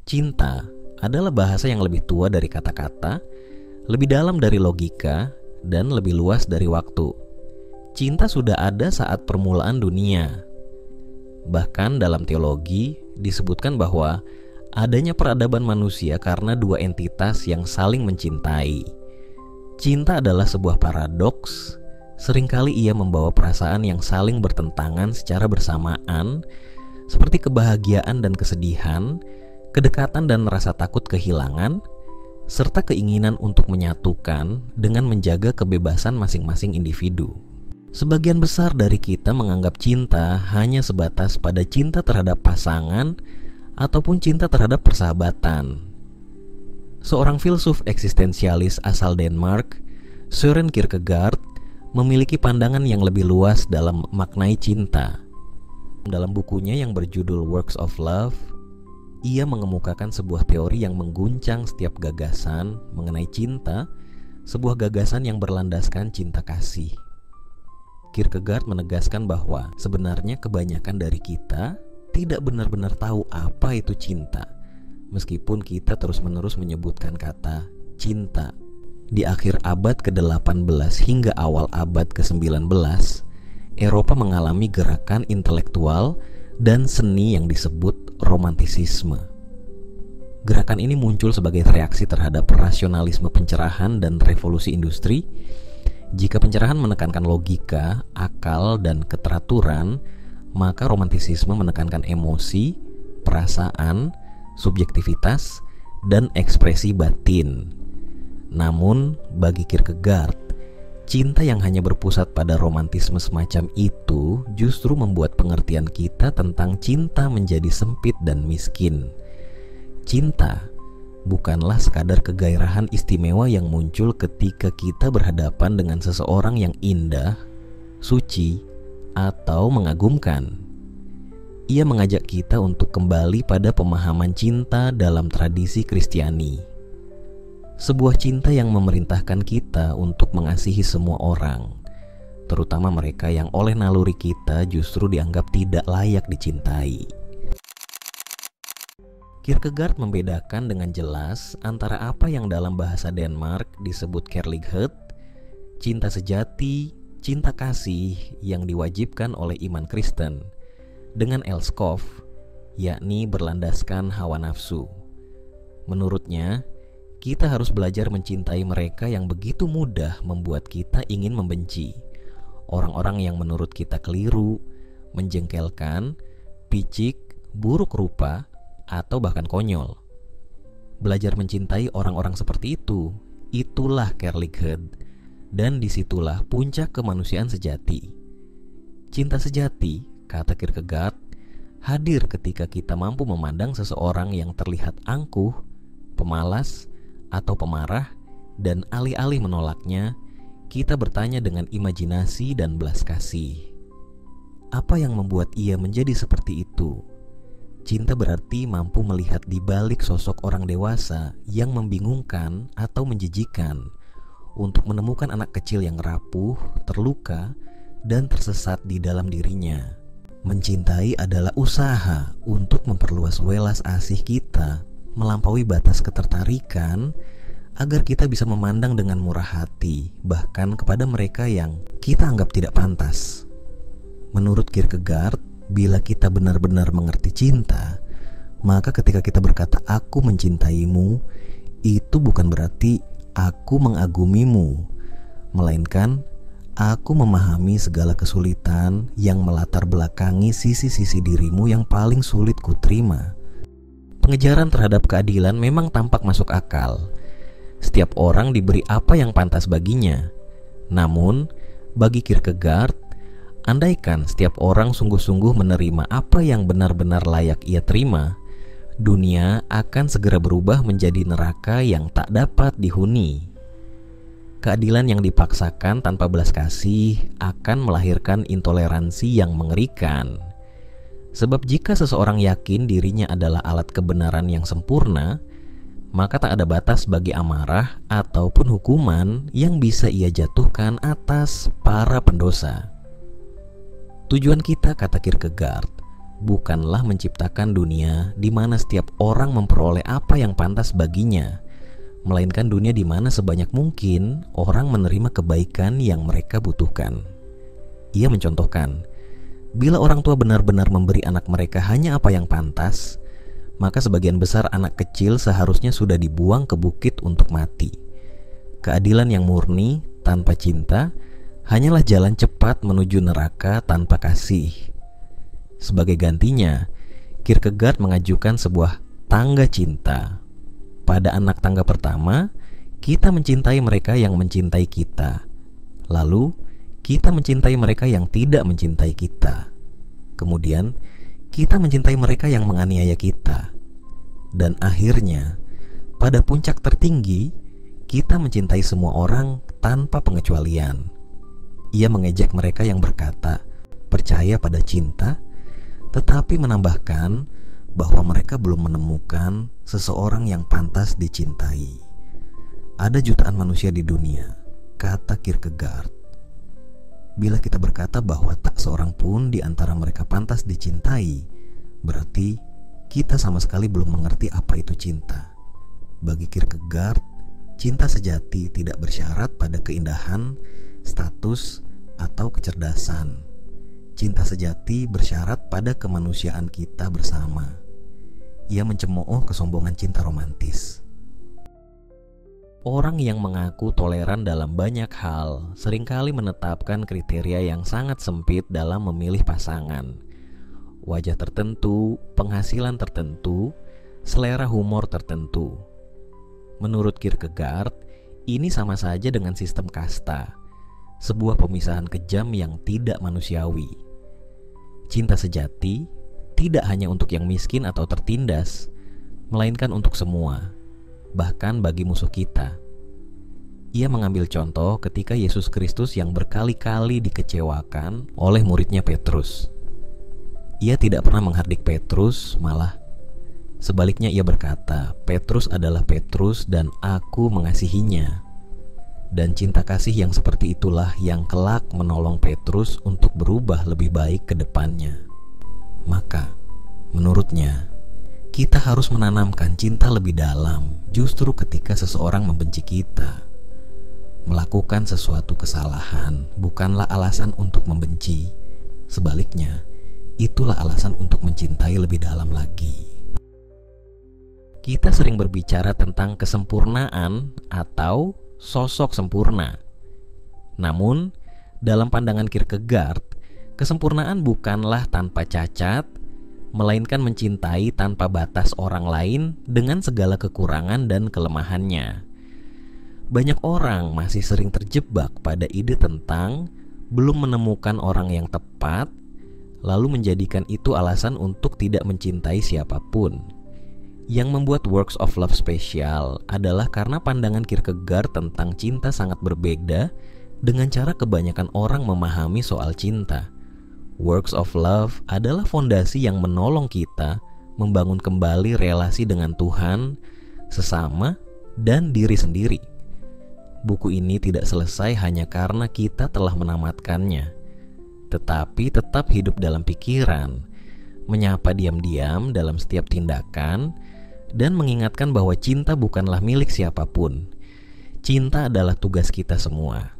Cinta adalah bahasa yang lebih tua dari kata-kata, lebih dalam dari logika, dan lebih luas dari waktu. Cinta sudah ada saat permulaan dunia. Bahkan dalam teologi disebutkan bahwa adanya peradaban manusia karena dua entitas yang saling mencintai. Cinta adalah sebuah paradoks. Seringkali ia membawa perasaan yang saling bertentangan secara bersamaan, seperti kebahagiaan dan kesedihan, kedekatan dan rasa takut kehilangan, serta keinginan untuk menyatukan dengan menjaga kebebasan masing-masing individu. Sebagian besar dari kita menganggap cinta hanya sebatas pada cinta terhadap pasangan ataupun cinta terhadap persahabatan. Seorang filsuf eksistensialis asal Denmark, Søren Kierkegaard, memiliki pandangan yang lebih luas dalam maknai cinta. Dalam bukunya yang berjudul Works of Love, ia mengemukakan sebuah teori yang mengguncang setiap gagasan mengenai cinta, sebuah gagasan yang berlandaskan cinta kasih. Kierkegaard menegaskan bahwa sebenarnya kebanyakan dari kita tidak benar-benar tahu apa itu cinta, meskipun kita terus-menerus menyebutkan kata cinta. Di akhir abad ke-18 hingga awal abad ke-19, Eropa mengalami gerakan intelektual dan seni yang disebut romantisisme. Gerakan ini muncul sebagai reaksi terhadap rasionalisme pencerahan dan revolusi industri. Jika pencerahan menekankan logika, akal, dan keteraturan, maka romantisisme menekankan emosi, perasaan, subjektivitas, dan ekspresi batin. Namun, bagi Kierkegaard, cinta yang hanya berpusat pada romantisme semacam itu justru membuat pengertian kita tentang cinta menjadi sempit dan miskin. Cinta bukanlah sekadar kegairahan istimewa yang muncul ketika kita berhadapan dengan seseorang yang indah, suci, atau mengagumkan. Ia mengajak kita untuk kembali pada pemahaman cinta dalam tradisi Kristiani. Sebuah cinta yang memerintahkan kita untuk mengasihi semua orang, terutama mereka yang oleh naluri kita justru dianggap tidak layak dicintai. Kierkegaard membedakan dengan jelas antara apa yang dalam bahasa Denmark disebut kærlighed, cinta sejati, cinta kasih yang diwajibkan oleh iman Kristen, dengan elskov, yakni berlandaskan hawa nafsu. Menurutnya, kita harus belajar mencintai mereka yang begitu mudah membuat kita ingin membenci. Orang-orang yang menurut kita keliru, menjengkelkan, picik, buruk rupa, atau bahkan konyol. Belajar mencintai orang-orang seperti itu, itulah kærlighed, dan disitulah puncak kemanusiaan sejati. Cinta sejati, kata Kierkegaard, hadir ketika kita mampu memandang seseorang yang terlihat angkuh, pemalas, atau pemarah, dan alih-alih menolaknya, kita bertanya dengan imajinasi dan belas kasih. Apa yang membuat ia menjadi seperti itu? Cinta berarti mampu melihat di balik sosok orang dewasa yang membingungkan atau menjijikan, untuk menemukan anak kecil yang rapuh, terluka, dan tersesat di dalam dirinya. Mencintai adalah usaha untuk memperluas welas asih kita, melampaui batas ketertarikan, agar kita bisa memandang dengan murah hati bahkan kepada mereka yang kita anggap tidak pantas. Menurut Kierkegaard, bila kita benar-benar mengerti cinta, maka ketika kita berkata aku mencintaimu, itu bukan berarti aku mengagumimu, melainkan aku memahami segala kesulitan yang melatar belakangi sisi-sisi dirimu yang paling sulit kuterima. Pengejaran terhadap keadilan memang tampak masuk akal. Setiap orang diberi apa yang pantas baginya. Namun, bagi Kierkegaard, andaikan setiap orang sungguh-sungguh menerima apa yang benar-benar layak ia terima, dunia akan segera berubah menjadi neraka yang tak dapat dihuni. Keadilan yang dipaksakan tanpa belas kasih akan melahirkan intoleransi yang mengerikan. Sebab jika seseorang yakin dirinya adalah alat kebenaran yang sempurna, maka tak ada batas bagi amarah ataupun hukuman yang bisa ia jatuhkan atas para pendosa. Tujuan kita, kata Kierkegaard, bukanlah menciptakan dunia di mana setiap orang memperoleh apa yang pantas baginya, melainkan dunia di mana sebanyak mungkin orang menerima kebaikan yang mereka butuhkan. Ia mencontohkan, bila orang tua benar-benar memberi anak mereka hanya apa yang pantas, maka sebagian besar anak kecil seharusnya sudah dibuang ke bukit untuk mati. Keadilan yang murni tanpa cinta hanyalah jalan cepat menuju neraka tanpa kasih. Sebagai gantinya, Kierkegaard mengajukan sebuah tangga cinta. Pada anak tangga pertama, kita mencintai mereka yang mencintai kita. Lalu, kita mencintai mereka yang tidak mencintai kita. Kemudian, kita mencintai mereka yang menganiaya kita. Dan akhirnya, pada puncak tertinggi, kita mencintai semua orang tanpa pengecualian. Ia mengejek mereka yang berkata, percaya pada cinta, tetapi menambahkan bahwa mereka belum menemukan seseorang yang pantas dicintai. Ada jutaan manusia di dunia, kata Kierkegaard. Bila kita berkata bahwa tak seorang pun di antara mereka pantas dicintai, berarti kita sama sekali belum mengerti apa itu cinta. Bagi Kierkegaard, cinta sejati tidak bersyarat pada keindahan, status, atau kecerdasan. Cinta sejati bersyarat pada kemanusiaan kita bersama. Ia mencemooh kesombongan cinta romantis. Orang yang mengaku toleran dalam banyak hal seringkali menetapkan kriteria yang sangat sempit dalam memilih pasangan. Wajah tertentu, penghasilan tertentu, selera humor tertentu. Menurut Kierkegaard, ini sama saja dengan sistem kasta, sebuah pemisahan kejam yang tidak manusiawi. Cinta sejati tidak hanya untuk yang miskin atau tertindas, melainkan untuk semua, bahkan bagi musuh kita. Ia mengambil contoh ketika Yesus Kristus yang berkali-kali dikecewakan oleh muridnya Petrus. Ia tidak pernah menghardik Petrus, malah sebaliknya ia berkata, Petrus adalah Petrus dan aku mengasihinya. Dan cinta kasih yang seperti itulah yang kelak menolong Petrus untuk berubah lebih baik ke depannya. Maka, menurutnya, kita harus menanamkan cinta lebih dalam justru ketika seseorang membenci kita. Melakukan sesuatu kesalahan bukanlah alasan untuk membenci. Sebaliknya, itulah alasan untuk mencintai lebih dalam lagi. Kita sering berbicara tentang kesempurnaan atau sosok sempurna. Namun, dalam pandangan Kierkegaard, kesempurnaan bukanlah tanpa cacat, melainkan mencintai tanpa batas orang lain dengan segala kekurangan dan kelemahannya. Banyak orang masih sering terjebak pada ide tentang belum menemukan orang yang tepat, lalu menjadikan itu alasan untuk tidak mencintai siapapun. Yang membuat Works of Love spesial adalah karena pandangan Kierkegaard tentang cinta sangat berbeda dengan cara kebanyakan orang memahami soal cinta. Works of Love adalah fondasi yang menolong kita membangun kembali relasi dengan Tuhan, sesama, dan diri sendiri. Buku ini tidak selesai hanya karena kita telah menamatkannya, tetapi tetap hidup dalam pikiran, menyapa diam-diam dalam setiap tindakan, dan mengingatkan bahwa cinta bukanlah milik siapapun. Cinta adalah tugas kita semua.